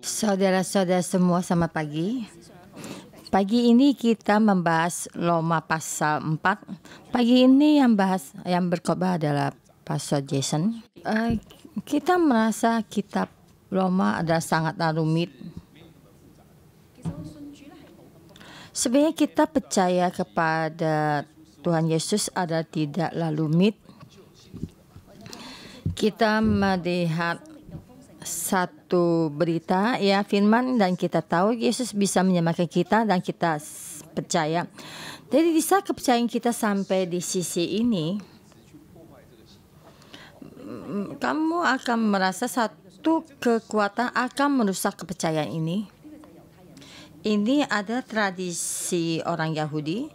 Saudara-saudara semua, selamat pagi. Pagi ini kita membahas Roma pasal 4. Pagi ini yang berkhotbah adalah Pastor Jason. Kita merasa kitab Roma adalah sangatlah rumit. Sebenarnya kita percaya kepada Tuhan Yesus adalah tidaklah rumit. Kita melihat satu berita, ya, firman, dan kita tahu Yesus bisa menyelamatkan kita dan kita percaya. Jadi di saat kepercayaan kita sampai di sisi ini, kamu akan merasa satu kekuatan akan merusak kepercayaan ini. Ini ada tradisi orang Yahudi,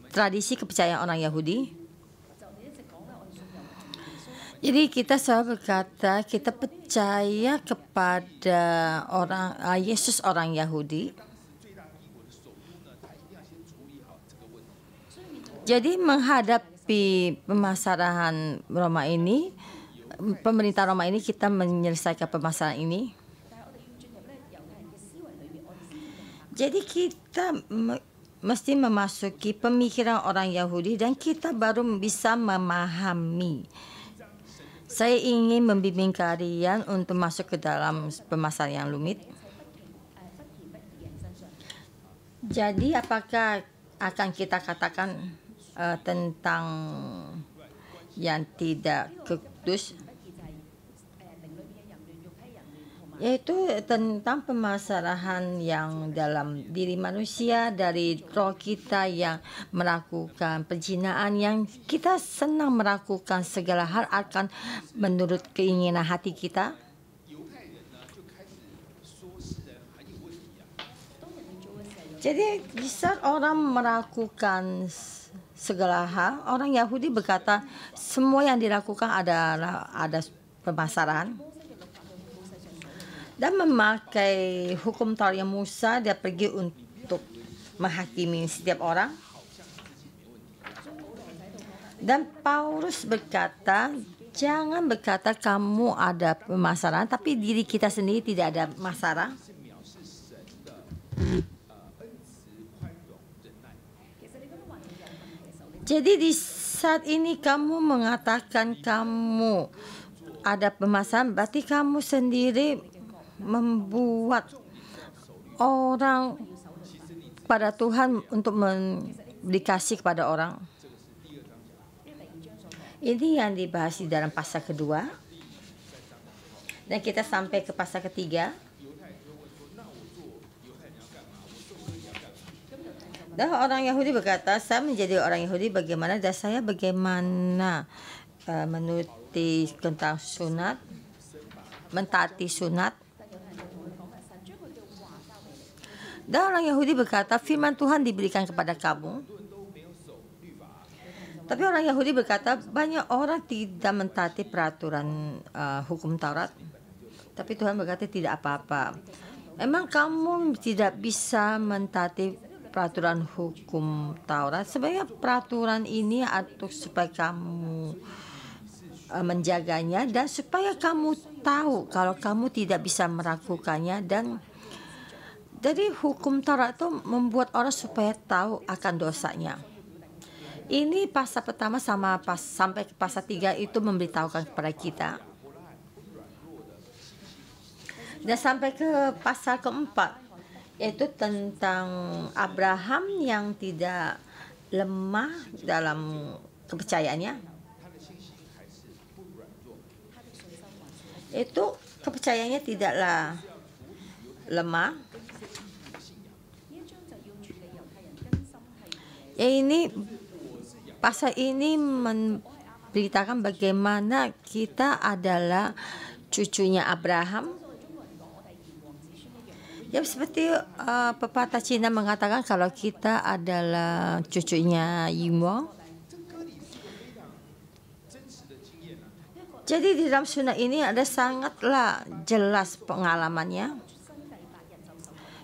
tradisi kepercayaan orang Yahudi. Jadi kita selalu berkata kita percaya kepada Yesus orang Yahudi. Jadi menghadapi permasalahan Roma ini, pemerintah Roma ini, kita menyelesaikan permasalahan ini. Jadi kita mesti memasuki pemikiran orang Yahudi dan kita baru bisa memahami. Saya ingin membimbing kalian untuk masuk ke dalam permasalahan yang rumit. Jadi apakah akan kita katakan tentang yang tidak kudus? Yaitu tentang permasalahan yang dalam diri manusia, dari roh kita yang melakukan perzinahan, yang kita senang melakukan segala hal akan menurut keinginan hati kita. Jadi di saat orang melakukan segala hal, orang Yahudi berkata semua yang dilakukan adalah ada permasalahan. Dan memakai hukum Taurat Musa, dia pergi untuk menghakimi setiap orang. Dan Paulus berkata, jangan berkata kamu ada permasalahan, tapi diri kita sendiri tidak ada masalah. Jadi di saat ini kamu mengatakan kamu ada permasalahan, berarti kamu sendiri membuat orang pada Tuhan untuk dikasih kepada orang. Ini yang dibahas di dalam pasal kedua. Dan kita sampai ke pasal ketiga. Dan orang Yahudi berkata, saya menjadi orang Yahudi bagaimana, dan saya bagaimana menuruti tentang sunat, mentaati sunat. Dan orang Yahudi berkata, firman Tuhan diberikan kepada kamu. Tapi orang Yahudi berkata, banyak orang tidak mentaati peraturan hukum Taurat. Tapi Tuhan berkata, tidak apa-apa. Memang kamu tidak bisa mentaati peraturan hukum Taurat. Sebenarnya peraturan ini untuk supaya kamu menjaganya dan supaya kamu tahu kalau kamu tidak bisa melakukannya. Dan jadi hukum Taurat itu membuat orang supaya tahu akan dosanya. Ini pasal pertama sampai ke pasal 3 itu memberitahukan kepada kita. Dan sampai ke pasal keempat, yaitu tentang Abraham yang tidak lemah dalam kepercayaannya. Itu kepercayaannya tidaklah lemah. Ini pasal ini memberitakan bagaimana kita adalah cucunya Abraham. Ya, seperti pepatah Cina mengatakan kalau kita adalah cucunya Yimo. Jadi di dalam sunat ini ada sangatlah jelas pengalamannya.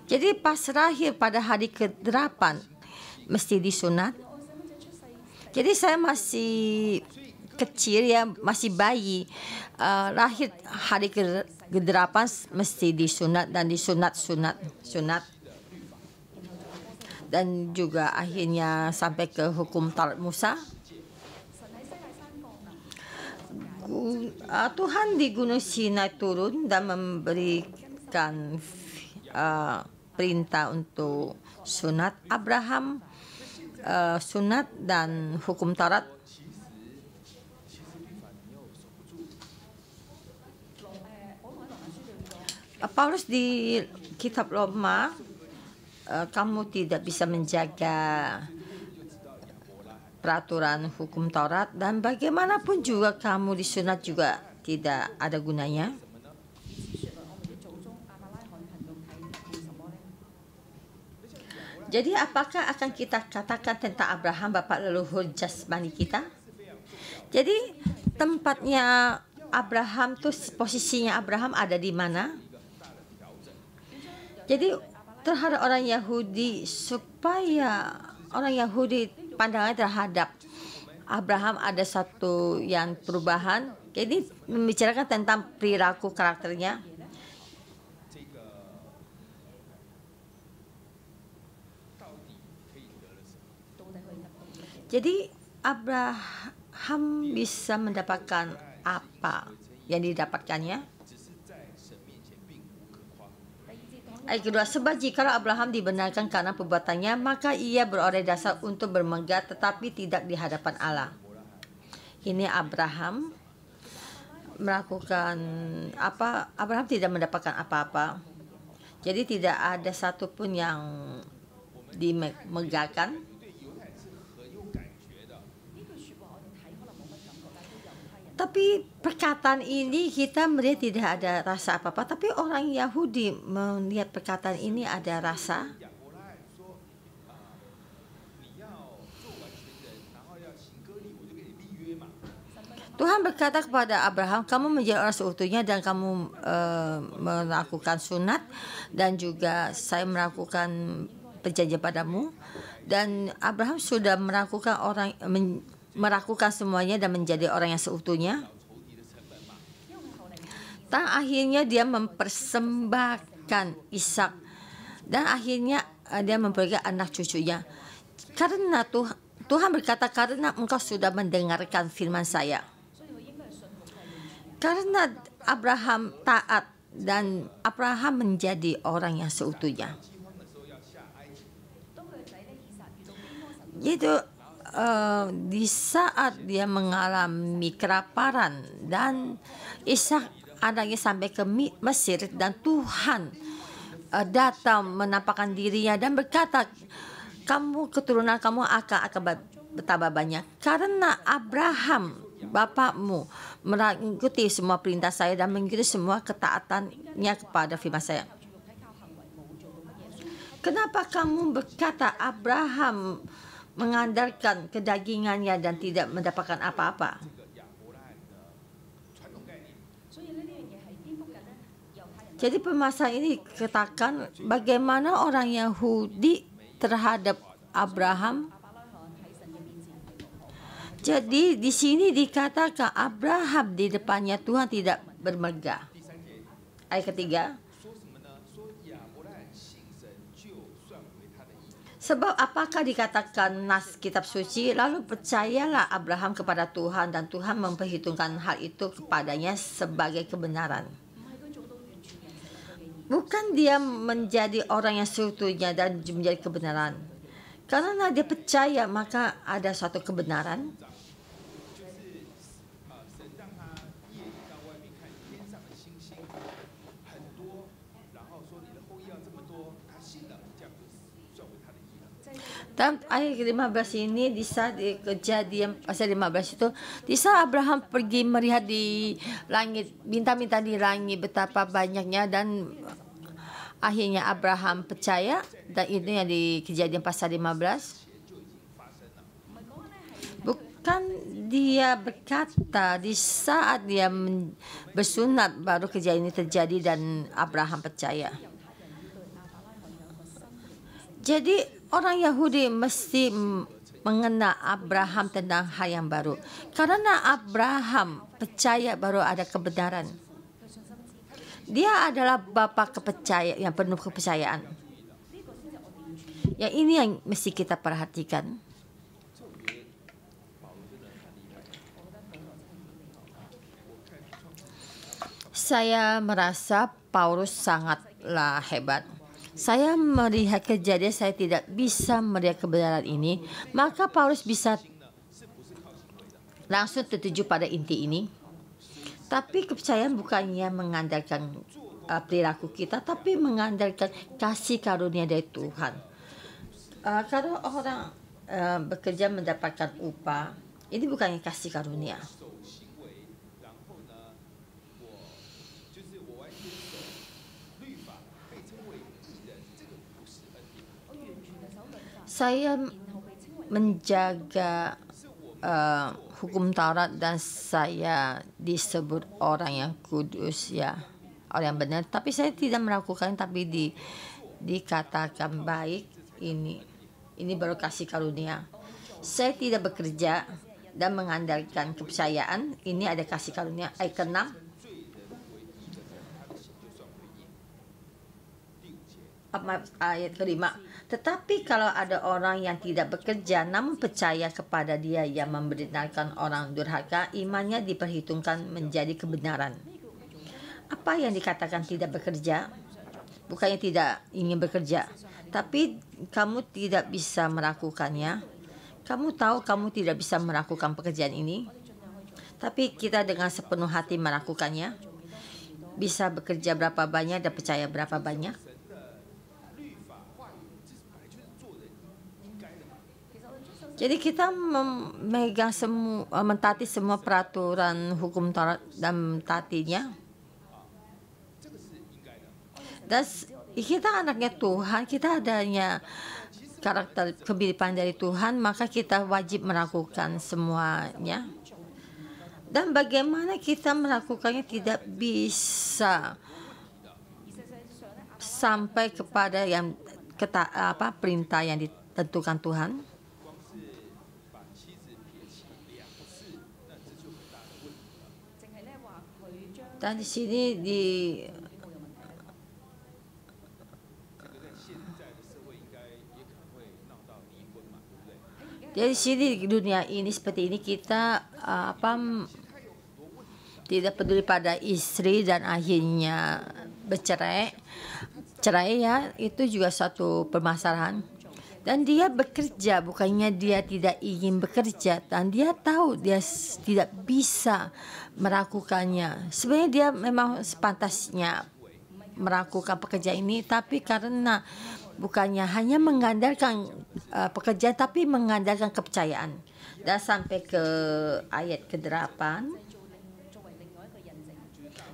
Jadi pas terakhir pada hari ke-8 mesti disunat. Jadi saya masih kecil, ya, masih bayi, lahir hari ke-8 mesti disunat dan disunat sunat. Dan juga akhirnya sampai ke hukum Taurat Musa. Tuhan di Gunung Sinai turun dan memberikan perintah untuk sunat Abraham, sunat dan hukum Taurat. Paulus di kitab Roma, kamu tidak bisa menjaga peraturan hukum Taurat dan bagaimanapun juga kamu disunat juga tidak ada gunanya. Jadi apakah akan kita katakan tentang Abraham, bapa leluhur jasmani kita? Jadi tempatnya Abraham tuh, posisinya Abraham ada di mana? Jadi terhadap orang Yahudi, supaya orang Yahudi pandangan terhadap Abraham ada satu yang perubahan. Jadi membicarakan tentang perilaku karakternya. Jadi Abraham bisa mendapatkan apa yang didapatkannya? Ayat kedua, sebab jikalau Abraham dibenarkan karena perbuatannya, maka ia beroleh dasar untuk bermegah tetapi tidak di hadapan Allah. Ini Abraham melakukan apa? Abraham tidak mendapatkan apa-apa. Jadi tidak ada satupun yang dimegahkan. Tapi perkataan ini kita melihat tidak ada rasa apa-apa. Tapi orang Yahudi melihat perkataan ini ada rasa. Tuhan berkata kepada Abraham, kamu menjadi orang seutuhnya dan kamu melakukan sunat, dan juga saya melakukan perjanjian padamu. Dan Abraham sudah melakukan semuanya dan menjadi orang yang seutuhnya. Dan akhirnya dia mempersembahkan Ishak, dan akhirnya dia memperoleh anak cucunya. Karena Tuhan berkata, karena engkau sudah mendengarkan firman saya. Karena Abraham taat dan Abraham menjadi orang yang seutuhnya. Itu di saat dia mengalami kelaparan dan Ishak anaknya sampai ke Mesir, dan Tuhan datang menampakkan dirinya dan berkata, keturunan kamu akan bertambah banyak karena Abraham bapakmu mengikuti semua perintah saya dan mengikuti semua ketaatannya kepada firman saya. Kenapa kamu berkata Abraham mengandalkan kedagingannya dan tidak mendapatkan apa-apa? Jadi permasalahan ini katakan bagaimana orang Yahudi terhadap Abraham. Jadi di sini dikatakan Abraham di depannya Tuhan tidak bermegah. Ayat ketiga. Sebab apakah dikatakan nas kitab suci, lalu percayalah Abraham kepada Tuhan dan Tuhan memperhitungkan hal itu kepadanya sebagai kebenaran. Bukan dia menjadi orang yang seutuhnya dan menjadi kebenaran. Karena dia percaya maka ada suatu kebenaran. Dalam ayat 15 ini, di saat di Kejadian pasal 15 itu, di saat Abraham pergi melihat di langit, bintang-bintang di langit betapa banyaknya, dan akhirnya Abraham percaya, dan itu yang di Kejadian pasal 15. Bukan dia berkata di saat dia bersunat baru kejadian ini terjadi dan Abraham percaya. Jadi orang Yahudi mesti mengenal Abraham tentang hal yang baru. Karena Abraham percaya baru ada kebenaran. Dia adalah bapa yang penuh kepercayaan. Yang ini yang mesti kita perhatikan. Saya merasa Paulus sangatlah hebat. Saya melihat kejadian, saya tidak bisa melihat kebenaran ini, maka Paulus bisa langsung tertuju pada inti ini. Tapi kepercayaan bukannya mengandalkan perilaku kita, tapi mengandalkan kasih karunia dari Tuhan. Kalau orang bekerja mendapatkan upah, ini bukannya kasih karunia. Saya menjaga hukum Taurat dan saya disebut orang yang kudus, ya, orang yang benar. Tapi saya tidak melakukan, tapi dikatakan baik. Ini baru kasih karunia. Saya tidak bekerja dan mengandalkan kepercayaan. Ini ada kasih karunia. Ayat ke-6. Ayat ke-5. Tetapi kalau ada orang yang tidak bekerja namun percaya kepada Dia yang membenarkan orang durhaka, imannya diperhitungkan menjadi kebenaran. Apa yang dikatakan tidak bekerja? Bukannya tidak ingin bekerja, tapi kamu tidak bisa melakukannya. Kamu tahu kamu tidak bisa melakukan pekerjaan ini, tapi kita dengan sepenuh hati melakukannya. Bisa bekerja berapa banyak dan percaya berapa banyak. Jadi kita memegang mentaati semua peraturan hukum Taurat dan mentaatinya. Dan kita anaknya Tuhan, kita adanya karakter kemiripan dari Tuhan, maka kita wajib melakukan semuanya. Dan bagaimana kita melakukannya tidak bisa sampai kepada yang perintah yang ditentukan Tuhan. Dan di sini Jadi di dunia ini seperti ini kita tidak peduli pada istri dan akhirnya cerai, ya, itu juga suatu permasalahan. Dan dia bekerja, bukannya dia tidak ingin bekerja, dan dia tahu dia tidak bisa melakukannya. Sebenarnya dia memang sepantasnya melakukan pekerjaan ini, tapi karena bukannya hanya mengandalkan pekerjaan, tapi mengandalkan kepercayaan. Dan sampai ke ayat ke-8,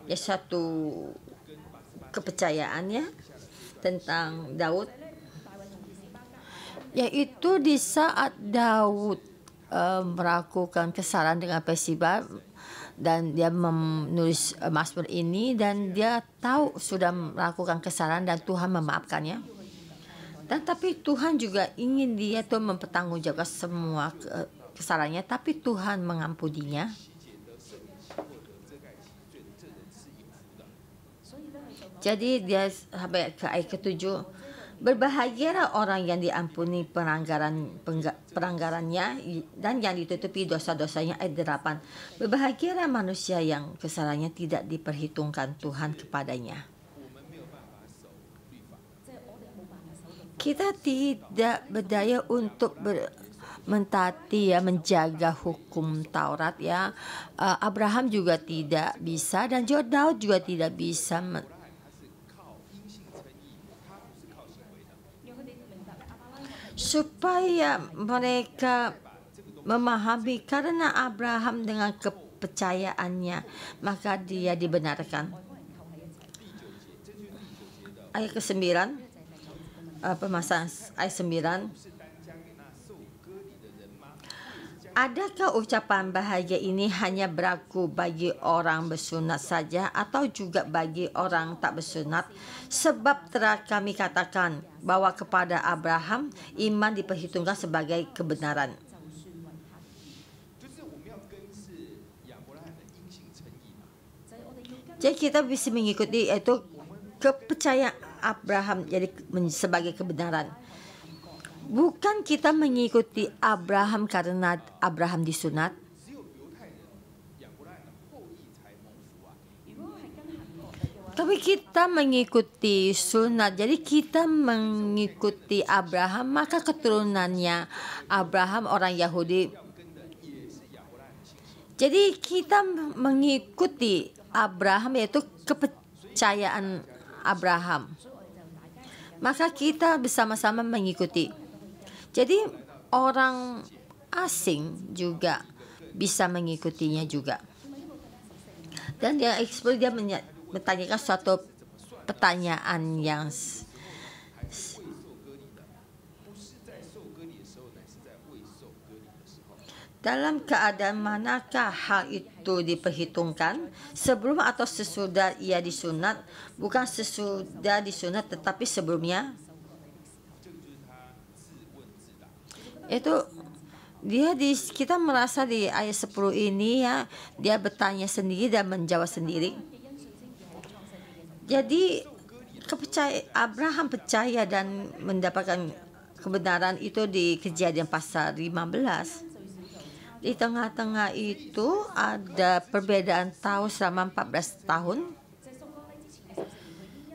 ya, satu kepercayaannya tentang Daud, yaitu di saat Daud melakukan kesalahan dengan Bathsheba dan dia menulis Mazmur ini, dan dia tahu sudah melakukan kesalahan dan Tuhan memaafkannya. Dan tapi Tuhan juga ingin dia tuh mempertanggungjawabkan semua kesalahannya, tapi Tuhan mengampuninya. Jadi dia sampai ke ayat ke-7, berbahagialah orang yang diampuni pelanggarannya dan yang ditutupi dosa-dosanya. Ayat 8, berbahagialah manusia yang kesalahannya tidak diperhitungkan Tuhan kepadanya. Kita tidak berdaya untuk mentaati, ya, menjaga hukum Taurat, ya. Abraham juga tidak bisa, dan juga Daud juga tidak bisa. Supaya mereka memahami, karena Abraham dengan kepercayaannya maka dia dibenarkan. Ayat ke-9, permasalahan ayat 9. Adakah ucapan bahagia ini hanya berlaku bagi orang bersunat saja atau juga bagi orang tak bersunat? Sebab telah kami katakan bahwa kepada Abraham iman diperhitungkan sebagai kebenaran. Jadi kita bisa mengikuti itu kepercayaan Abraham jadi sebagai kebenaran. Bukan kita mengikuti Abraham karena Abraham disunat. Tapi kita mengikuti sunat. Jadi kita mengikuti Abraham, maka keturunannya Abraham orang Yahudi. Jadi kita mengikuti Abraham, yaitu kepercayaan Abraham. Maka kita bersama-sama mengikuti. Jadi orang asing juga bisa mengikutinya juga. Dan dia bertanyakan suatu pertanyaan yang dalam keadaan manakah hal itu diperhitungkan, sebelum atau sesudah ia disunat? Bukan sesudah disunat tetapi sebelumnya. Itu kita merasa di ayat 10 ini ya, dia bertanya sendiri dan menjawab sendiri. Jadi Abraham percaya dan mendapatkan kebenaran itu di Kejadian pasal 15. Di tengah-tengah itu ada perbedaan tahun selama 14 tahun.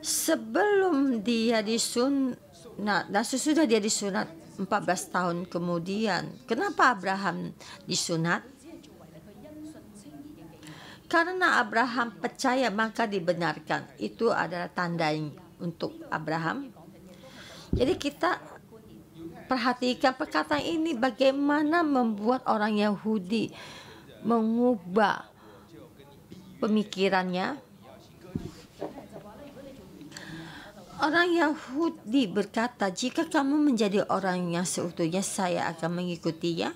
Sebelum dia disunat dan sesudah dia disunat 14 tahun kemudian. Kenapa Abraham disunat? Karena Abraham percaya maka dibenarkan. Itu adalah tanda untuk Abraham. Jadi kita perhatikan perkataan ini bagaimana membuat orang Yahudi mengubah pemikirannya. Orang Yahudi berkata, jika kamu menjadi orang yang seutuhnya, saya akan mengikutinya.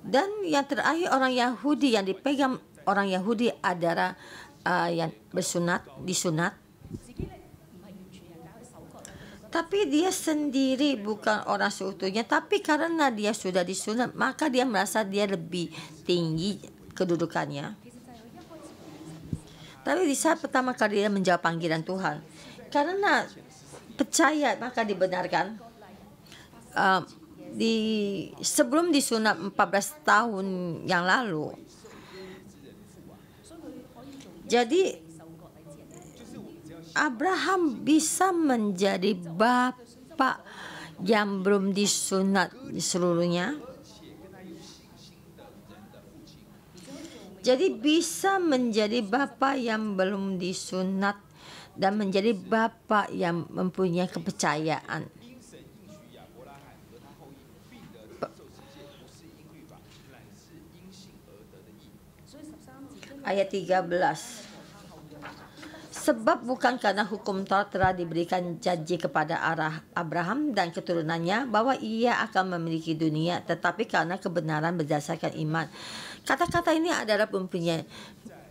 Dan yang terakhir orang Yahudi yang dipegang orang Yahudi adalah yang disunat. Tapi dia sendiri bukan orang seutuhnya, tapi karena dia sudah disunat, maka dia merasa dia lebih tinggi kedudukannya. Tapi di saat pertama kali dia menjawab panggilan Tuhan, karena percaya maka dibenarkan. Sebelum disunat 14 tahun yang lalu. Jadi Abraham bisa menjadi bapa yang belum disunat seluruhnya. Jadi bisa menjadi bapa yang belum disunat dan menjadi bapa yang mempunyai kepercayaan. Ayat 13. Sebab bukan karena hukum Taurat telah diberikan janji kepada Abraham dan keturunannya bahwa ia akan memiliki dunia, tetapi karena kebenaran berdasarkan iman. Kata-kata ini adalah mempunyai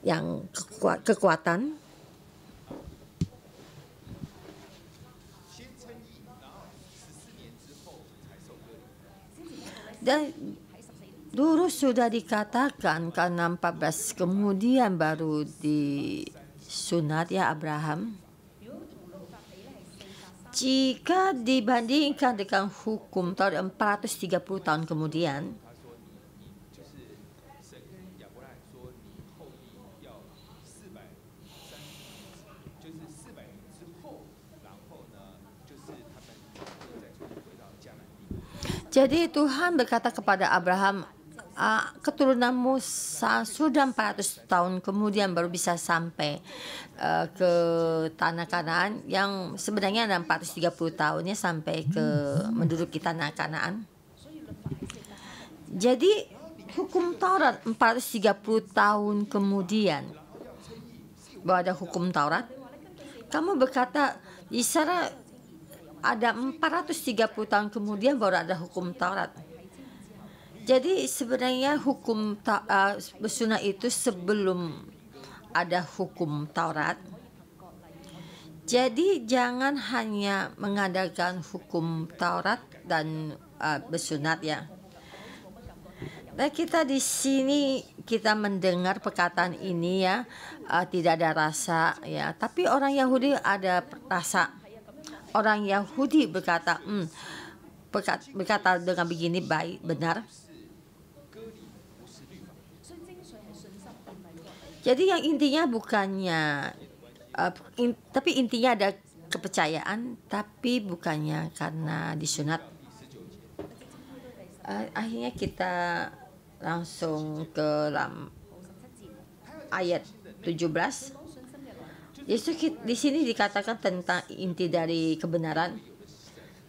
yang kekuatan. Dan dulu sudah dikatakan karena 14 kemudian baru disunat ya Abraham. Jika dibandingkan dengan hukum tahun 430 tahun kemudian, jadi Tuhan berkata kepada Abraham, keturunanmu sudah 400 tahun kemudian baru bisa sampai ke tanah Kanaan, yang sebenarnya ada 430 tahunnya sampai ke menduduki tanah Kanaan. Jadi hukum Taurat 430 tahun kemudian bahwa ada hukum Taurat. Kamu berkata di sana ada 430 tahun kemudian baru ada hukum Taurat. Jadi sebenarnya hukum bersunat itu sebelum ada hukum Taurat. Jadi jangan hanya mengandalkan hukum Taurat dan bersunat ya. Dan kita di sini kita mendengar perkataan ini ya, tidak ada rasa ya, tapi orang Yahudi ada rasa. Orang Yahudi berkata, berkata dengan begini, baik, benar. Jadi yang intinya bukannya, tapi intinya ada kepercayaan, tapi bukannya karena disunat. Akhirnya kita langsung ke ayat 17. Yesus di sini dikatakan tentang inti dari kebenaran.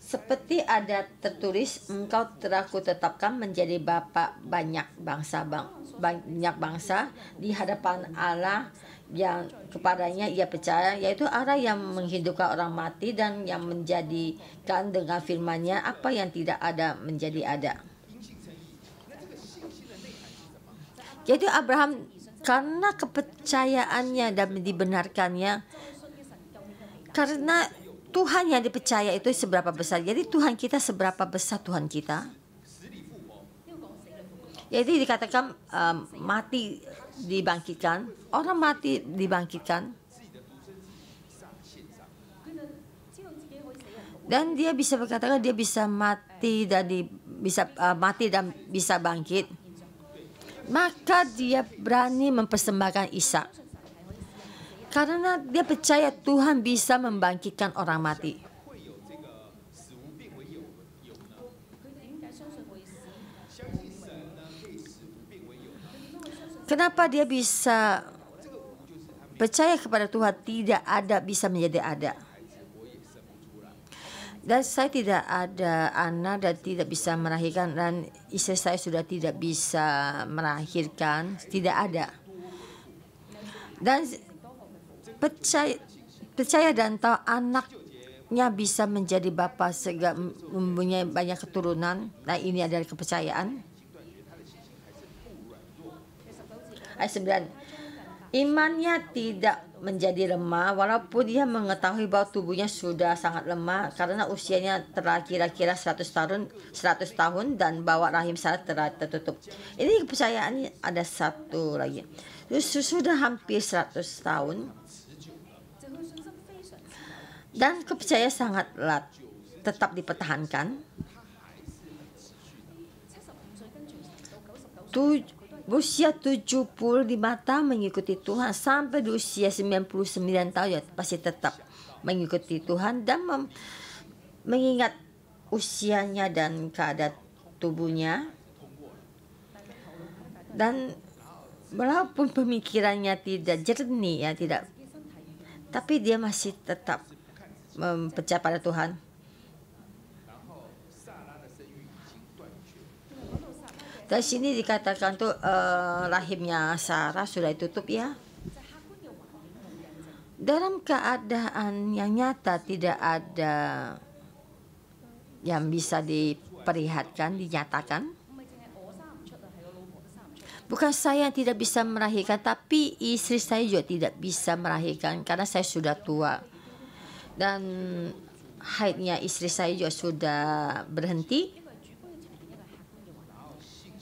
Seperti ada tertulis, engkau telah kutetapkan menjadi bapa banyak bangsa di hadapan Allah yang kepadanya ia percaya, yaitu Allah yang menghidupkan orang mati dan yang menjadikan dengan firman-Nya apa yang tidak ada menjadi ada. Jadi Abraham karena kepercayaannya dan dibenarkannya, karena Tuhan yang dipercaya itu seberapa besar. Jadi Tuhan kita seberapa besar Tuhan kita. Jadi dikatakan mati dibangkitkan, orang mati dibangkitkan. Dan dia bisa berkata dia bisa mati dan bisa bangkit. Maka dia berani mempersembahkan Ishak karena dia percaya Tuhan bisa membangkitkan orang mati. Kenapa dia bisa percaya kepada Tuhan tidak ada bisa menjadi ada? Dan saya tidak ada anak dan tidak bisa melahirkan, dan istri saya sudah tidak bisa melahirkan, tidak ada. Dan percaya dan tahu anaknya bisa menjadi bapa sehingga mempunyai banyak keturunan. Nah, ini adalah kepercayaan. Ayat 9. Imannya tidak menjadi lemah walaupun dia mengetahui bahwa tubuhnya sudah sangat lemah karena usianya telah kira-kira 100 tahun dan bahwa rahim Sarah telah tertutup. Ini kepercayaannya ada satu lagi. Sudah hampir 100 tahun dan kepercayaan sangatlah tetap dipertahankan. Usia 75 tahun mengikuti Tuhan sampai di usia 99 tahun ya pasti tetap mengikuti Tuhan dan mengingat usianya dan keadaan tubuhnya. Dan walaupun pemikirannya tidak jernih ya, tidak, tapi dia masih tetap percaya pada Tuhan. Dari sini dikatakan tuh rahimnya Sarah sudah ditutup ya. Dalam keadaan yang nyata tidak ada yang bisa diperlihatkan, dinyatakan. Bukan saya yang tidak bisa melahirkan, tapi istri saya juga tidak bisa melahirkan karena saya sudah tua. Dan haidnya istri saya juga sudah berhenti.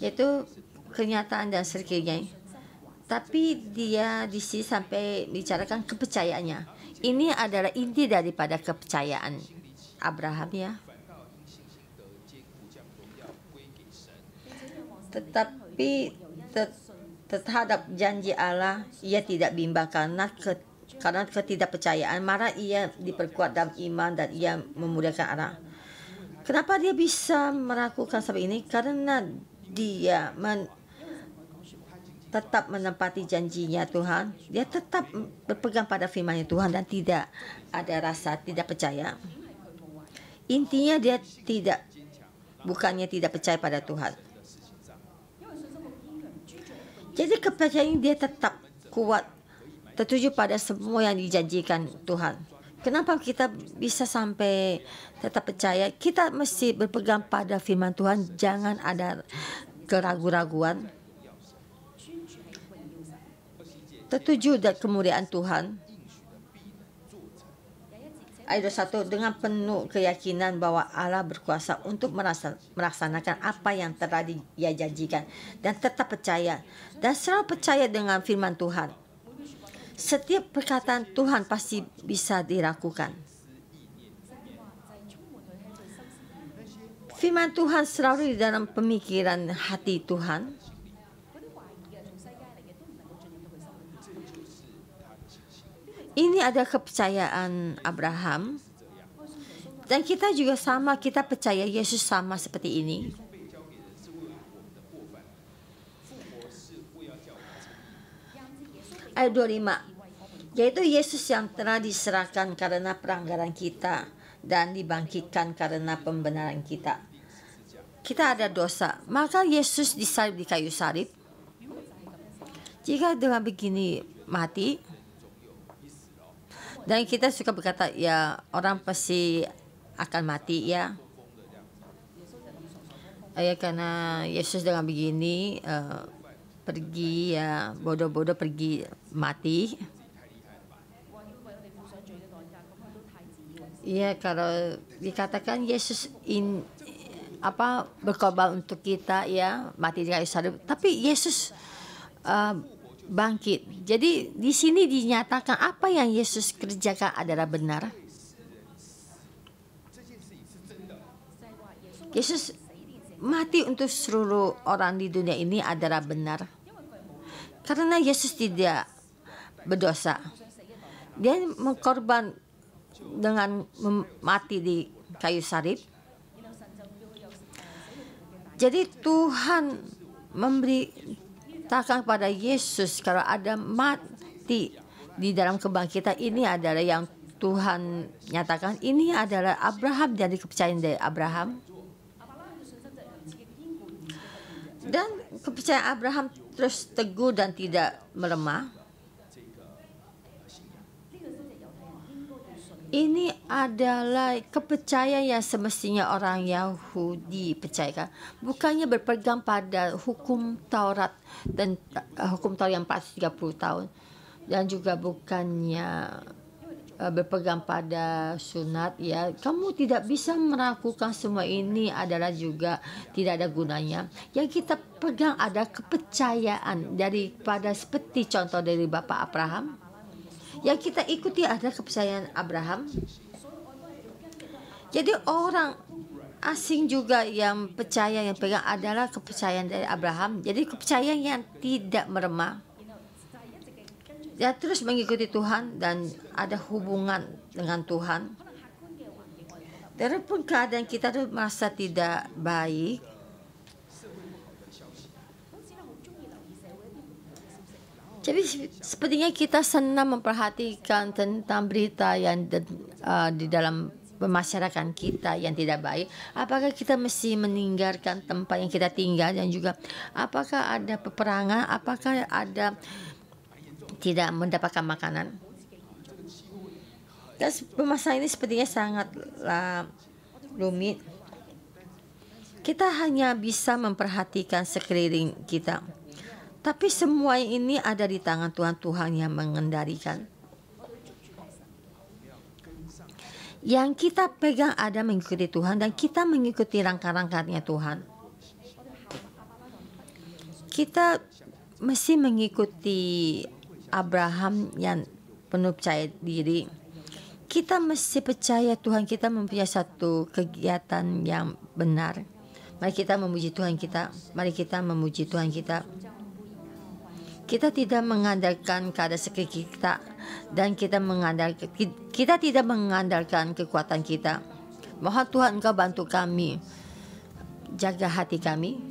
Yaitu kenyataan dan serganya. Tapi dia di sini sampai bicarakan kepercayaannya. Ini adalah inti daripada kepercayaan Abraham ya. Tetapi terhadap janji Allah ia tidak bimbang karena ketidakpercayaan, maka ia diperkuat dalam iman dan ia memuliakan Allah. Kenapa dia bisa melakukan seperti ini? Karena dia tetap menempati janjinya Tuhan. Dia tetap berpegang pada firman Tuhan dan tidak ada rasa tidak percaya. Intinya dia bukannya tidak percaya pada Tuhan. Jadi kepercayaan dia tetap kuat, tertuju pada semua yang dijanjikan Tuhan. Kenapa kita bisa sampai tetap percaya? Kita mesti berpegang pada firman Tuhan, jangan ada keraguan-raguan. Tertuju dan kemuliaan Tuhan. Ayat 21, dengan penuh keyakinan bahwa Allah berkuasa untuk melaksanakan apa yang telah Dia janjikan, dan tetap percaya dan selalu percaya dengan firman Tuhan. Setiap perkataan Tuhan pasti bisa dilakukan. Firman Tuhan selalu di dalam pemikiran hati Tuhan. Ini adalah kepercayaan Abraham. Dan kita juga sama, kita percaya Yesus sama seperti ini. Ayat 25, yaitu Yesus yang telah diserahkan karena pelanggaran kita dan dibangkitkan karena pembenaran kita. Kita ada dosa, maka Yesus disalib di kayu salib. Jika dengan begini mati, dan kita suka berkata, ya orang pasti akan mati ya. Ya karena Yesus dengan begini pergi ya, bodoh-bodoh pergi mati. Ya kalau dikatakan Yesus berkorban untuk kita ya, mati di kayu salib, tapi Yesus bangkit. Jadi di sini dinyatakan apa yang Yesus kerjakan adalah benar. Yesus mati untuk seluruh orang di dunia ini adalah benar. Karena Yesus tidak berdosa. Dia mengkorban dengan mati di kayu salib. Jadi Tuhan memberitakan kepada Yesus kalau ada mati di dalam kebangkitan, ini adalah yang Tuhan nyatakan, ini adalah Abraham, jadi kepercayaan dari Abraham. Dan kepercayaan Abraham terus teguh dan tidak melemah. Ini adalah kepercayaan yang semestinya orang Yahudi percayakan. Bukannya berpegang pada hukum Taurat dan hukum Taurat yang 430 tahun. Dan juga bukannya berpegang pada sunat ya. Kamu tidak bisa melakukan semua ini adalah juga tidak ada gunanya. Yang kita pegang ada kepercayaan daripada seperti contoh dari Bapak Abraham. Yang kita ikuti adalah kepercayaan Abraham. Jadi orang asing juga yang percaya, yang pegang adalah kepercayaan dari Abraham. Jadi kepercayaan yang tidak meremah. Dia terus mengikuti Tuhan dan ada hubungan dengan Tuhan. Walaupun keadaan kita itu merasa tidak baik, jadi sepertinya kita senang memperhatikan tentang berita yang di dalam masyarakat kita yang tidak baik. Apakah kita mesti meninggalkan tempat yang kita tinggal, dan juga apakah ada peperangan, apakah ada tidak mendapatkan makanan. Dan permasalahan ini sepertinya sangatlah rumit. Kita hanya bisa memperhatikan sekeliling kita. Tapi semua ini ada di tangan Tuhan. Tuhan yang mengendalikan. Yang kita pegang ada mengikuti Tuhan, dan kita mengikuti langkah-langkahnya Tuhan. Kita mesti mengikuti Abraham yang penuh percaya diri. Kita mesti percaya Tuhan kita mempunyai satu kegiatan yang benar. Mari kita memuji Tuhan kita. Mari kita memuji Tuhan kita. Kita tidak mengandalkan keadaan sekitar kita, dan kita tidak mengandalkan kekuatan kita. Mohon Tuhan Engkau bantu kami, jaga hati kami.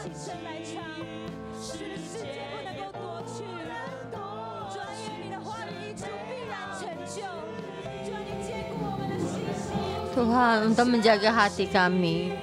起身来唱，是的，世界不能够夺去。主啊，因为你的话语一出必然成就。主啊，你坚固我们的信心。 Tuhan untuk menjaga hati kami.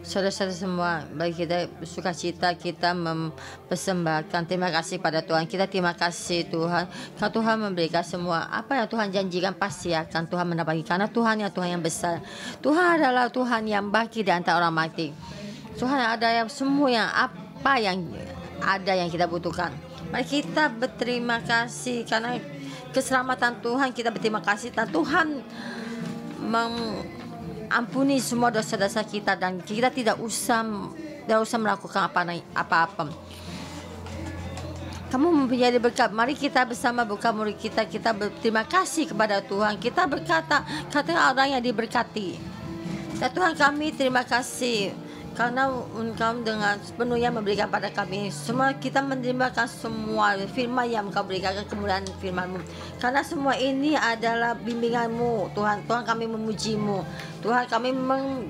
Saudara-saudara semua, bagi kita sukacita kita mempersembahkan terima kasih pada Tuhan. Kita terima kasih Tuhan, karena Tuhan memberikan semua apa yang Tuhan janjikan pasti akan Tuhan mendapat. Karena Tuhan yang besar. Tuhan adalah Tuhan yang bagi di antara orang mati. Tuhan ada yang semua yang apa yang ada yang kita butuhkan. Mari kita berterima kasih karena keselamatan Tuhan. Kita berterima kasih dan Tuhan ampuni semua dosa-dosa kita dan kita tidak usah melakukan apa-apa. Kamu menjadi berkat. Mari kita bersama buka murid kita berterima kasih kepada Tuhan. Kita berkata orang yang diberkati. Dan Tuhan, kami terima kasih karena Engkau dengan sepenuhnya memberikan pada kami. Semua kita menerimakan semua firman yang Engkau berikan, kemuliaan firman-Mu. Karena semua ini adalah bimbingan-Mu, Tuhan. Tuhan, kami memuji-Mu. Tuhan, kami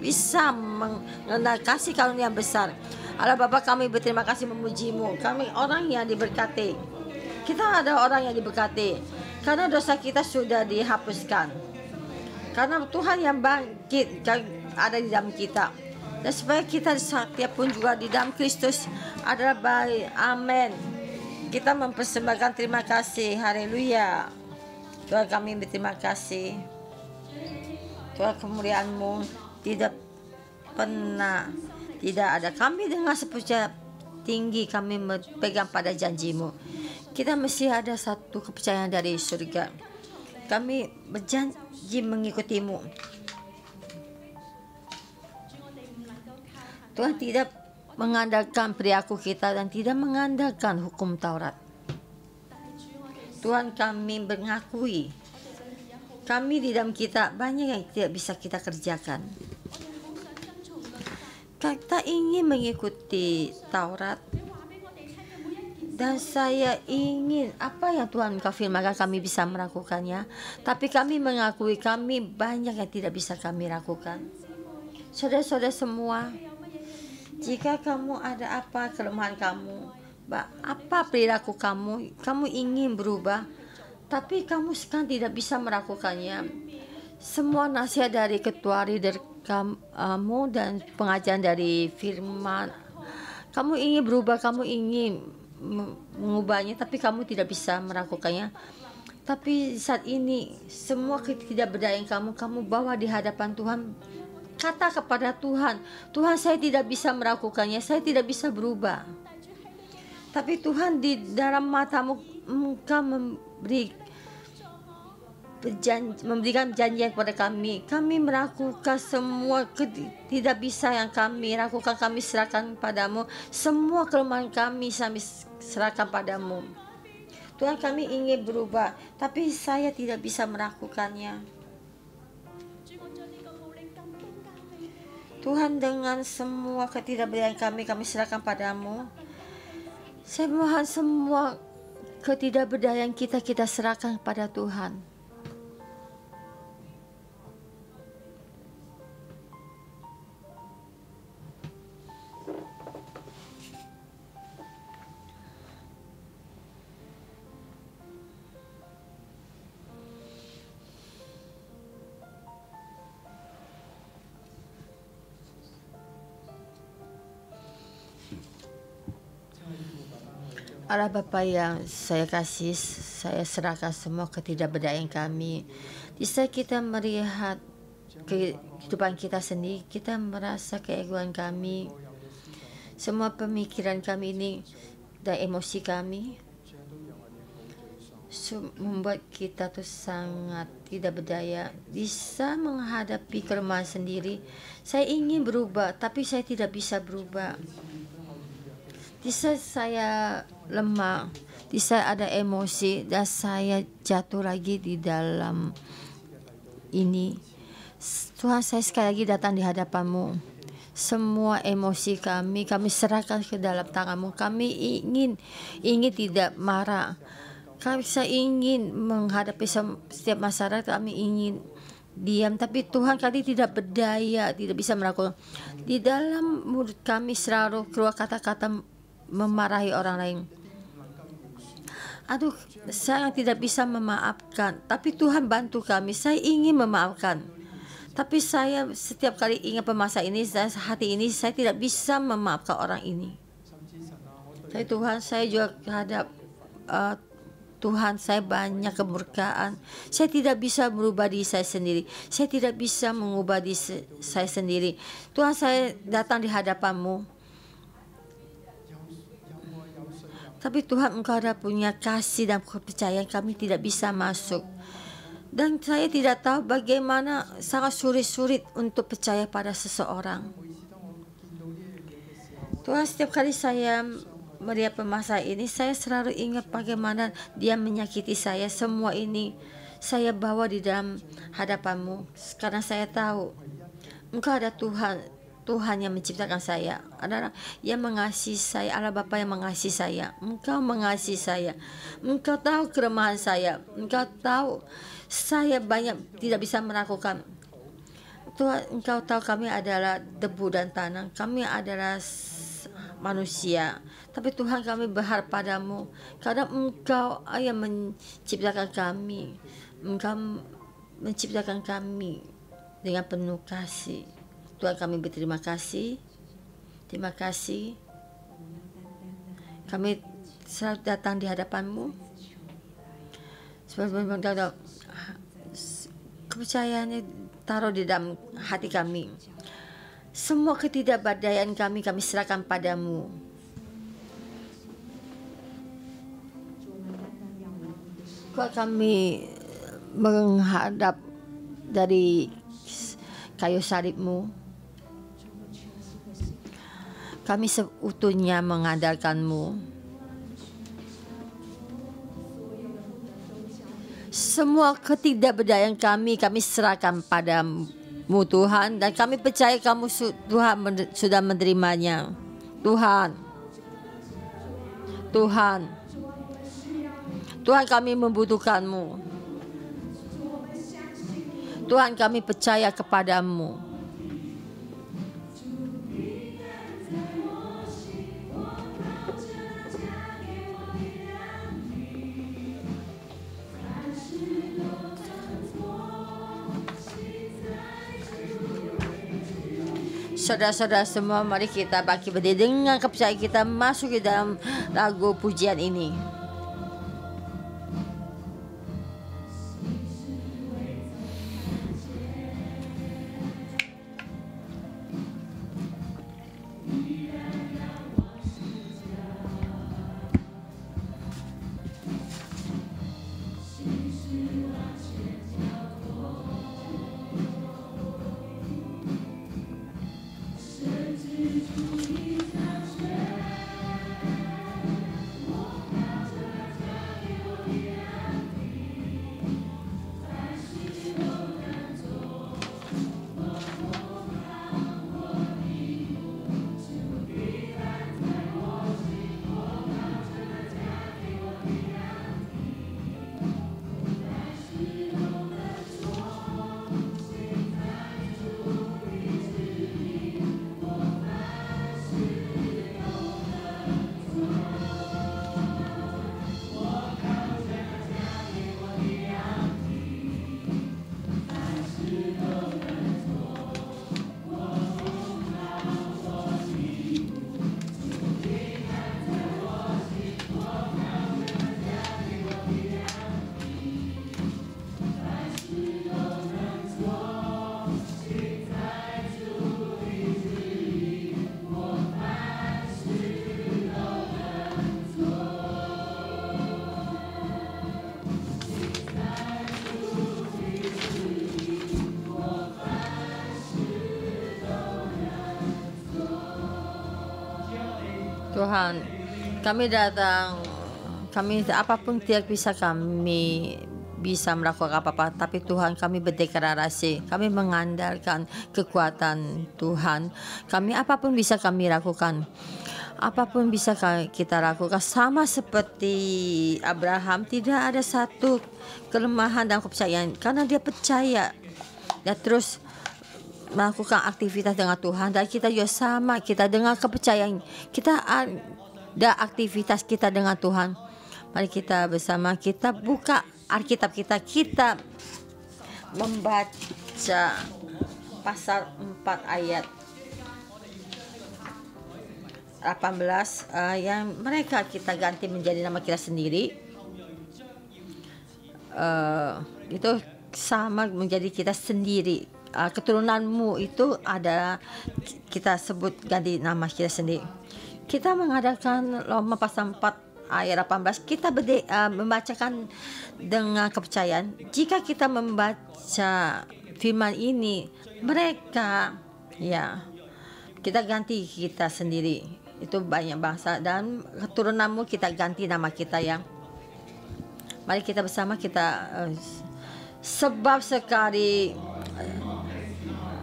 bisa mengenal kasih karunia yang besar. Allah Bapa, kami berterima kasih memuji-Mu. Kami orang yang diberkati. Kita ada orang yang diberkati. Karena dosa kita sudah dihapuskan. Karena Tuhan yang bangkit ada di dalam kita. Dan supaya kita setiap pun juga di dalam Kristus adalah baik. Amin. Kita mempersembahkan terima kasih. Haleluya. Tuhan, kami berterima kasih. Tuhan, kemuliaan-Mu tidak pernah tidak ada. Kami dengan sepuja tinggi kami berpegang pada janji-Mu. Kita mesti ada satu kepercayaan dari surga. Kami berjanji mengikuti-Mu. Tuhan tidak mengandalkan perilaku kita dan tidak mengandalkan hukum Taurat. Tuhan, kami mengakui kami di dalam kita banyak yang tidak bisa kita kerjakan. Kita ingin mengikuti Taurat dan saya ingin apa yang Tuhan Kau firmankan kami bisa melakukannya. Tapi kami mengakui kami banyak yang tidak bisa kami lakukan. Saudara-saudara semua, jika kamu ada apa kelemahan kamu, apa perilaku kamu ingin berubah, tapi kamu sekarang tidak bisa melakukannya. Semua nasihat dari ketua leader kamu dan pengajaran dari firman, kamu ingin berubah, kamu ingin mengubahnya, tapi kamu tidak bisa melakukannya. Tapi saat ini semua ketidakberdayaan kamu bawa di hadapan Tuhan. Kata kepada Tuhan, Tuhan, saya tidak bisa melakukannya, saya tidak bisa berubah. Tapi Tuhan, di dalam mata-Mu Engkau memberikan janji kepada kami. Kami melakukan semua tidak bisa yang kami lakukan, kami serahkan padamu. Semua kelemahan kami serahkan padamu. Tuhan, kami ingin berubah, tapi saya tidak bisa melakukannya. Tuhan, dengan semua ketidakberdayaan kami serahkan padamu. Saya mohon semua ketidakberdayaan kita serahkan pada Tuhan. Allah Bapa yang saya kasih, saya serahkan semua ketidakberdayaan kami. Di saat kita melihat kehidupan kita sendiri, kita merasa keegoan kami, semua pemikiran kami ini dan emosi kami membuat kita tuh sangat tidak berdaya, bisa menghadapi kelemahan sendiri. Saya ingin berubah, tapi saya tidak bisa berubah. Di saat saya lemah, di saat ada emosi dan saya jatuh lagi di dalam ini, Tuhan, saya sekali lagi datang di hadapan-Mu. Semua emosi kami serahkan ke dalam tangan-Mu. Kami ingin tidak marah. Saya ingin menghadapi setiap masyarakat, kami ingin diam, tapi Tuhan, kami tidak berdaya, tidak bisa melakukan. Di dalam mulut kami selalu keluar kata-kata memarahi orang lain. Aduh, saya tidak bisa memaafkan, tapi Tuhan bantu kami. Saya ingin memaafkan, tapi saya setiap kali ingat masa ini dan hati ini, saya tidak bisa memaafkan orang ini. Tapi Tuhan, saya juga hadap Tuhan, saya banyak kemurkaan. Saya tidak bisa merubah diri saya sendiri. Saya tidak bisa mengubah diri saya sendiri. Tuhan, saya datang di hadapan-Mu. Tapi Tuhan, Engkau ada punya kasih dan kepercayaan, kami tidak bisa masuk. Dan saya tidak tahu bagaimana, sangat sulit untuk percaya pada seseorang. Tuhan, setiap kali saya melihat permasalahan ini, saya selalu ingat bagaimana dia menyakiti saya. Semua ini saya bawa di dalam hadapan-Mu, karena saya tahu Engkau ada Tuhan yang menciptakan saya, adalah yang mengasihi saya, Allah Bapa yang mengasihi saya. Engkau mengasihi saya. Engkau tahu kelemahan saya. Engkau tahu saya banyak tidak bisa melakukan. Tuhan, Engkau tahu kami adalah debu dan tanah. Kami adalah manusia. Tapi Tuhan, kami berharap padamu, karena Engkau yang menciptakan kami. Engkau menciptakan kami dengan penuh kasih. Tuhan, kami berterima kasih. Terima kasih. Kami selalu datang di hadapan-Mu. Kepercayaannya taruh di dalam hati kami. Semua ketidakberdayaan kami serahkan padamu. Kalau kami menghadap dari kayu salib-Mu, kami seutuhnya mengandalkan-Mu. Semua ketidakberdayaan kami serahkan padamu, Tuhan, dan kami percaya Kamu Tuhan sudah menerimanya. Tuhan, kami membutuhkan-Mu. Tuhan, kami percaya kepadamu. Saudara-saudara semua, mari kita bangkit berdiri dengan kepercayaan kita masuk ke dalam lagu pujian ini. Tuhan, kami datang, kami apapun tidak bisa kami bisa melakukan apa-apa, tapi Tuhan kami berdeklarasi, kami mengandalkan kekuatan Tuhan. Kami apapun bisa kami lakukan. Apapun bisa kita lakukan, sama seperti Abraham, tidak ada satu kelemahan dalam kepercayaan karena dia percaya dan terus melakukan aktivitas dengan Tuhan. Dan kita juga sama, kita dengan kepercayaan kita ada aktivitas kita dengan Tuhan. Mari kita bersama, kita buka Alkitab kita membaca pasal 4 ayat 18 yang mereka kita ganti menjadi nama kita sendiri. Itu sama menjadi kita sendiri. Keturunanmu itu ada kita sebut ganti nama kita sendiri. Kita mengadakan Roma pasal 4 ayat 18. Kita membacakan dengan kepercayaan. Jika kita membaca firman ini, mereka kita ganti kita sendiri. Itu banyak bangsa dan keturunanmu kita ganti nama kita yang. Mari kita bersama kita sebab sekali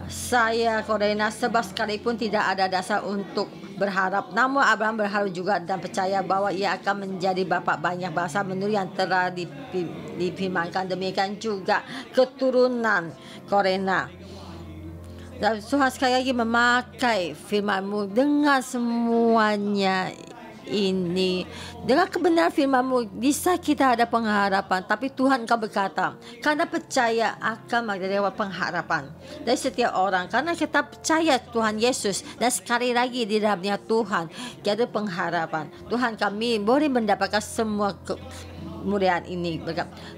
saya Korena, sebab sekalipun tidak ada dasar untuk berharap, namun Abraham berharap juga dan percaya bahwa ia akan menjadi bapa banyak bangsa menurut yang telah difirmankan. Demikian juga keturunan Korena. Dan Tuhan sekali lagi memakai firman-Mu dengan semuanya ini. Dengan kebenaran firman-Mu bisa kita ada pengharapan. Tapi Tuhan Engkau berkata, karena percaya akan menjadi pengharapan dari setiap orang. Karena kita percaya Tuhan Yesus dan sekali lagi di dalamnya Tuhan ada pengharapan. Tuhan kami boleh mendapatkan semua kemuliaan ini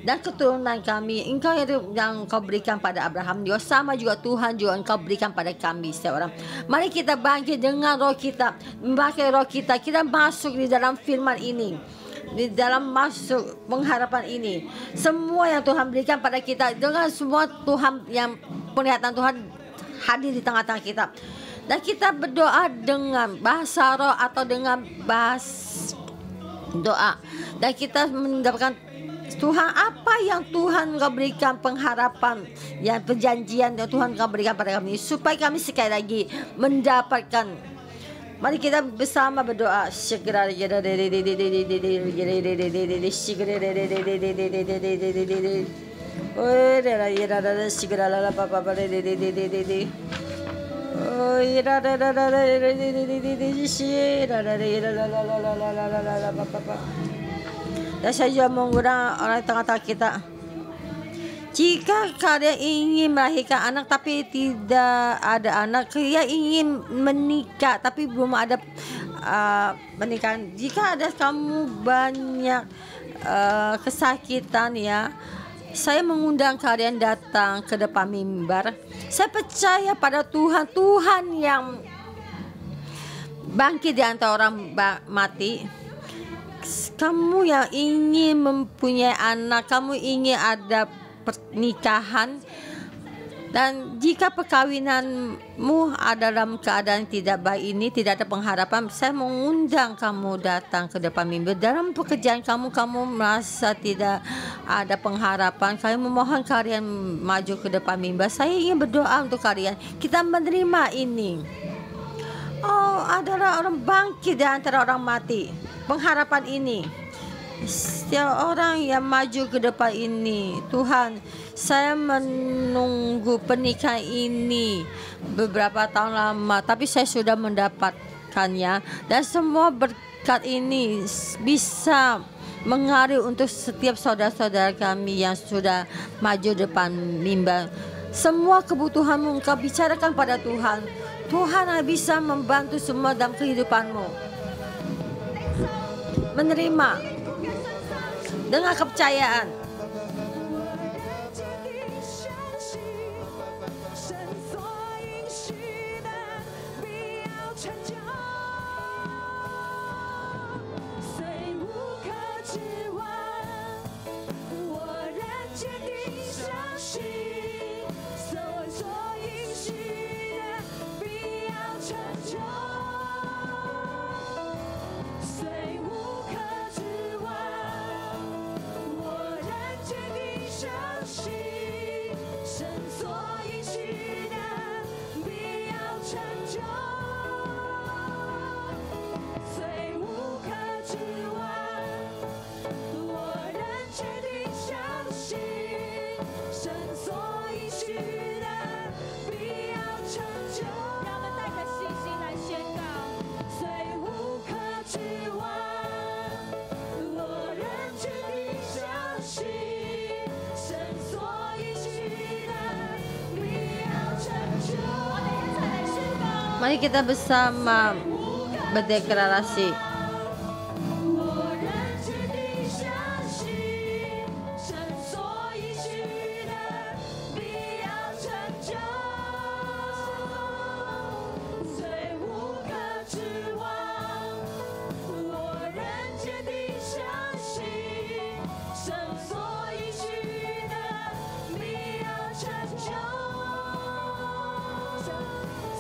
dan keturunan kami Engkau yang Engkau berikan pada Abraham juga sama juga Tuhan juga Engkau berikan pada kami setiap orang. Mari kita bangkit dengan roh kita, memakai roh kita masuk di dalam firman ini, di dalam masuk pengharapan ini. Semua yang Tuhan berikan pada kita dengan semua Tuhan yang penglihatan Tuhan hadir di tengah-tengah kita. Dan kita berdoa dengan bahasa roh atau dengan bahasa doa, dan kita mendapatkan Tuhan apa yang Tuhan Engkau berikan pengharapan, yang perjanjian yang Tuhan Engkau berikan pada kami supaya kami sekali lagi mendapatkan. Mari kita bersama berdoa. Dan saya juga mengundang orang di tengah-tengah kita. Jika kalian ingin melahirkan anak tapi tidak ada anak, kalian ingin menikah tapi belum ada pernikahan. Jika ada kamu banyak kesakitan saya mengundang kalian datang ke depan mimbar. Saya percaya pada Tuhan, Tuhan yang bangkit di antara orang mati. Kamu yang ingin mempunyai anak, kamu ingin ada pernikahan, dan jika perkawinanmu ada dalam keadaan tidak baik ini, tidak ada pengharapan, saya mengundang kamu datang ke depan mimbar. Dalam pekerjaan kamu merasa tidak ada pengharapan, kami memohon kalian maju ke depan mimbar. Saya ingin berdoa untuk kalian. Kita menerima ini. Adalah orang bangkit di antara orang mati. Pengharapan ini, setiap orang yang maju ke depan ini, Tuhan, saya menunggu pernikahan ini beberapa tahun lama, tapi saya sudah mendapatkannya, dan semua berkat ini bisa mengalir untuk setiap saudara-saudara kami yang sudah maju depan mimbar. Semua kebutuhanmu Engkau bicarakan pada Tuhan. Tuhan bisa membantu semua dalam kehidupanmu. Menerima dengan kepercayaan. Mari kita bersama berdeklarasi. 我认真地相信，神所应许的必要成就，虽无可指望。我认真地相信，神所应许的必要成就，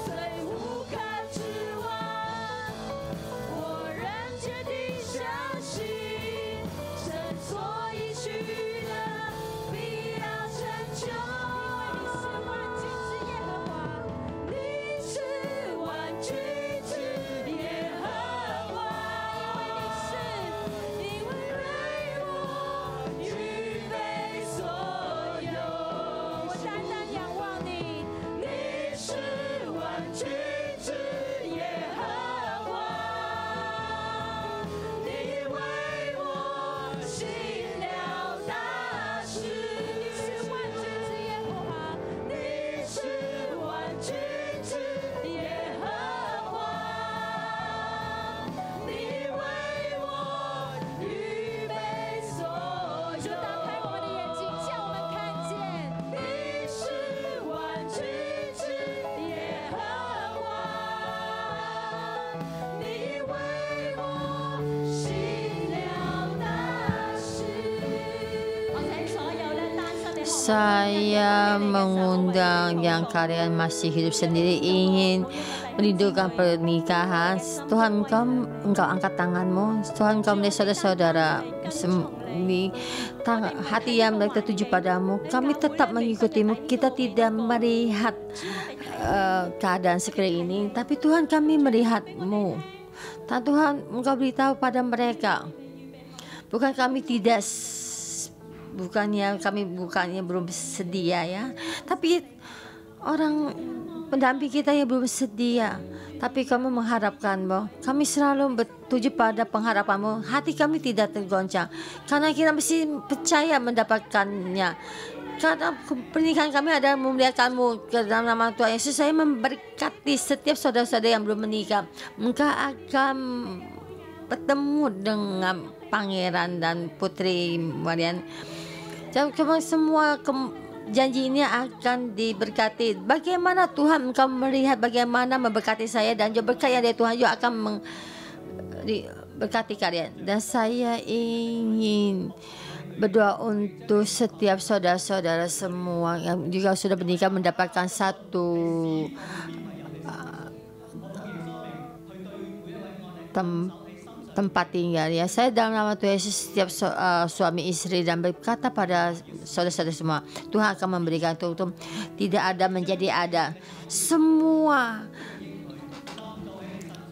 虽无可指望。我认真地相信，神所应许的必要成就。你是万军之耶和华，因为为我预备所有。我单单仰望你，你是万军之耶和华。你为我行了大事，你是万军之耶和华，你是万军之耶和华，你为我预备所有。打开我们的眼睛，叫我们看见，你是万军之耶和华，你为我行了大事。OK，所有人大声地 Saya mengundang yang kalian masih hidup sendiri ingin merindukan pernikahan. Tuhan, engkau angkat tanganmu. Tuhan, engkau melihat saudara-saudara hati yang mereka tertuju padamu. Kami tetap mengikutimu. Kita tidak melihat keadaan sekarang ini, tapi Tuhan, kami melihatmu. Dan Tuhan, engkau beritahu pada mereka, bukan kami tidak bukannya belum sedia ya, tapi orang pendamping kita yang belum sedia, tapi kamu mengharapkan bahwa kami selalu bertuju pada pengharapanmu. Hati kami tidak tergoncang karena kita mesti percaya mendapatkannya, karena pernikahan kami adalah memuliakanmu. Ke dalam nama Tuhan Yesus saya memberkati setiap saudara-saudara yang belum menikah. Engkau akan bertemu dengan pangeran dan putri Marian. Semua janji ini akan diberkati. Bagaimana Tuhan engkau melihat bagaimana memberkati saya, dan juga berkat yang dari Tuhan juga akan berkati kalian. Dan saya ingin berdoa untuk setiap saudara-saudara semua yang juga sudah menikah mendapatkan satu tempat tinggal ya. Saya dalam nama Tuhan Yesus setiap suami istri dan berkata pada saudara-saudara semua, Tuhan akan memberikan untuk tidak ada menjadi ada. Semua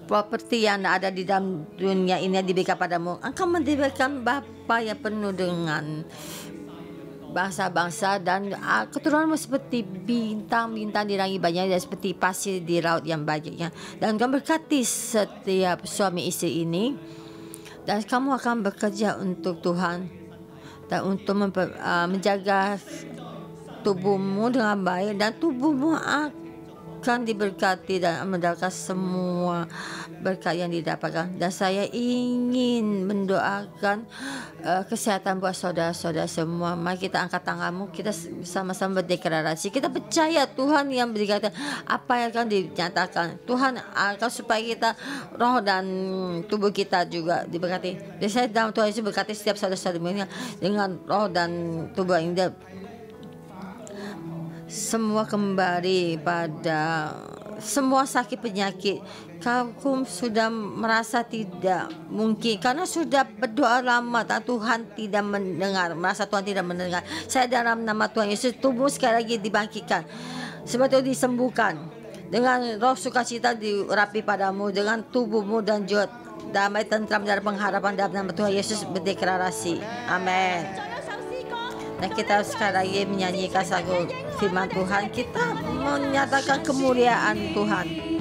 properti yang ada di dalam dunia ini diberikan padamu. Engkau mendirikan Bapa yang penuh dengan bangsa-bangsa, dan keturunanmu seperti bintang-bintang di langit banyak, dan seperti pasir di laut yang banyaknya. Dan kamu berkati setiap suami istri ini, dan kamu akan bekerja untuk Tuhan dan untuk menjaga tubuhmu dengan baik, dan tubuhmu akan diberkati dan mendapatkan semua berkat yang didapatkan. Dan saya ingin mendoakan kesehatan buat saudara-saudara semua. Mari kita angkat tanganmu, kita sama-sama berdeklarasi. Kita percaya Tuhan yang berkata apa yang akan dinyatakan. Tuhan akan supaya kita roh dan tubuh kita juga diberkati. Dan saya dalam Tuhan Yesus berkati setiap saudara-saudara dengan roh dan tubuh yang semua kembali pada semua sakit penyakit. Kamu sudah merasa tidak mungkin karena sudah berdoa lama, tak Tuhan tidak mendengar, merasa Tuhan tidak mendengar. Saya dalam nama Tuhan Yesus, tubuh sekali lagi dibangkitkan, sebab itu disembuhkan dengan roh sukacita diurapi padamu, dengan tubuhmu dan juga damai tentram dan pengharapan dalam nama Tuhan Yesus berdeklarasi. Amin. Dan kita sekali lagi menyanyikan lagu firman Tuhan, kita menyatakan kemuliaan Tuhan.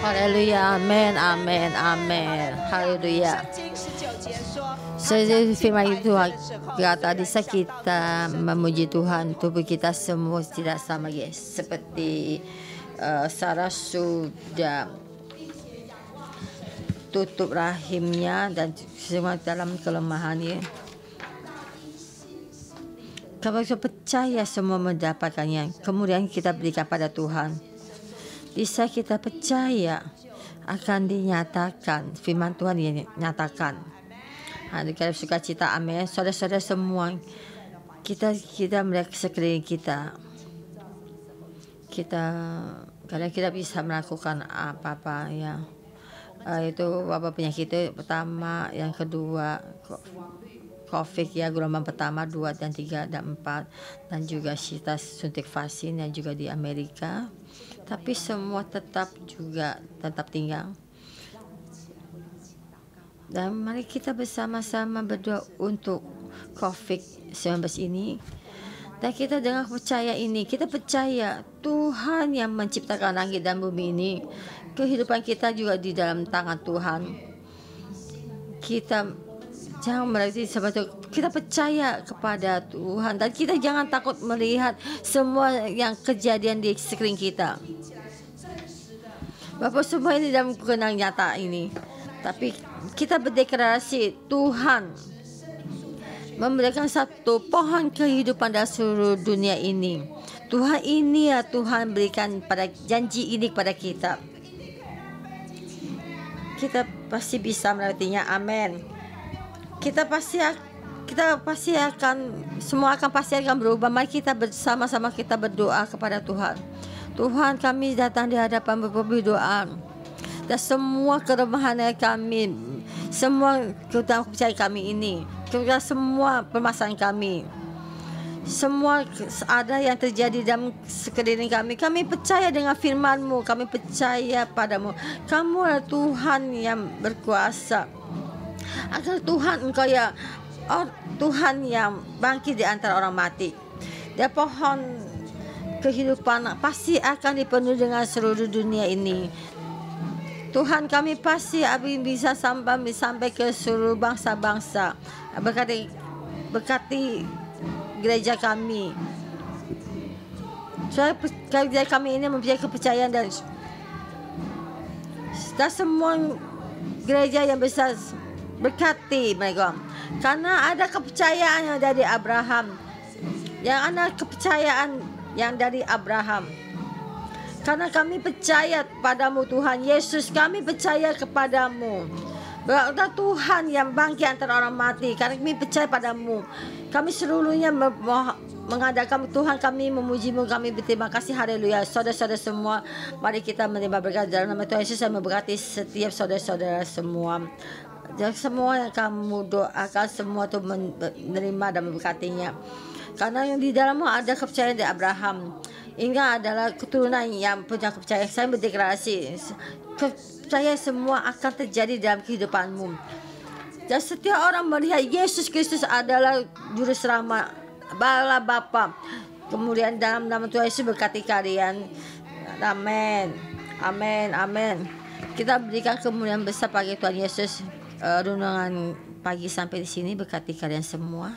Haleluya, amin, amin, amin. Haleluya. 圣经19节说， 所以firman itu kata di saat kita memuji Tuhan, tubuh kita semua tidak sama guys. Seperti Sarah sudah tutup rahimnya dan semua dalam kelemahannya. Kalau kita percaya semua mendapatkannya, kemudian kita berikan pada Tuhan. Bisa kita percaya akan dinyatakan, firman Tuhan dinyatakan. Kalau sukacita, amin. Saudara-saudara semua, kita melihat sekeliling kita. Kadang kita bisa melakukan apa-apa ya. Itu wabah penyakit itu pertama, yang kedua COVID ya, gelombang pertama, 2 dan 3 dan 4, dan juga kita suntik vaksin yang juga di Amerika. Tapi semua tetap tinggal. Dan mari kita bersama-sama berdoa untuk COVID-19 ini. Dan kita dengan percaya ini, kita percaya Tuhan yang menciptakan langit dan bumi ini. Kehidupan kita juga di dalam tangan Tuhan. Kita jangan berarti sebab kita percaya kepada Tuhan. Dan kita jangan takut melihat semua yang kejadian di sekeliling kita. Bapak, semua ini dalam kenang nyata ini. Tapi kita berdeklarasi Tuhan memberikan satu pohon kehidupan dalam seluruh dunia ini. Tuhan ini ya, Tuhan berikan pada janji ini kepada kita. Kita pasti bisa melewatinya, amin. Kita pasti akan semua pasti akan berubah. Mari kita bersama-sama kita berdoa kepada Tuhan. Tuhan, kami datang di hadapan berdoa. Dan semua kelemahan kami, semua kepercayaan kami ini, semua permasalahan kami, semua ada yang terjadi dalam sekeliling kami percaya dengan firman-Mu, kami percaya padamu. Kamu adalah Tuhan yang berkuasa. Agar Tuhan Engkau ya, Tuhan yang bangkit di antara orang mati. Dan pohon kehidupan pasti akan dipenuhi dengan seluruh dunia ini. Tuhan, kami pasti bisa sampai ke seluruh bangsa-bangsa. Berkati gereja kami. Soalnya gereja kami ini mempunyai kepercayaan dan semua gereja yang besar, berkati mereka. Karena ada kepercayaan yang dari Abraham. Yang ada kepercayaan yang dari Abraham. Karena kami percaya padamu Tuhan Yesus, kami percaya kepadamu. Berkata Tuhan yang bangkit antara orang mati, karena kami percaya padamu. Kami seluruhnya mengadakan Tuhan, kami memujimu, kami berterima kasih, haleluya. Saudara-saudara semua, mari kita menerima berkat dalam nama Tuhan Yesus. Saya memberkati setiap saudara-saudara semua. Dan semua yang kamu doakan, semua itu menerima dan memberkatinya. Karena yang di dalammu ada kepercayaan dari Abraham. Ini adalah keturunan yang punya kepercayaan. Saya berdeklarasi, kepercayaan semua akan terjadi dalam kehidupanmu. Dan setiap orang melihat Yesus Kristus adalah Juru Selamat, Allah Bapa. Kemudian dalam nama Tuhan Yesus berkati kalian. Amin. Amin. Amin. Kita berikan kemuliaan besar bagi Tuhan Yesus. Renungan pagi sampai di sini berkati kalian semua.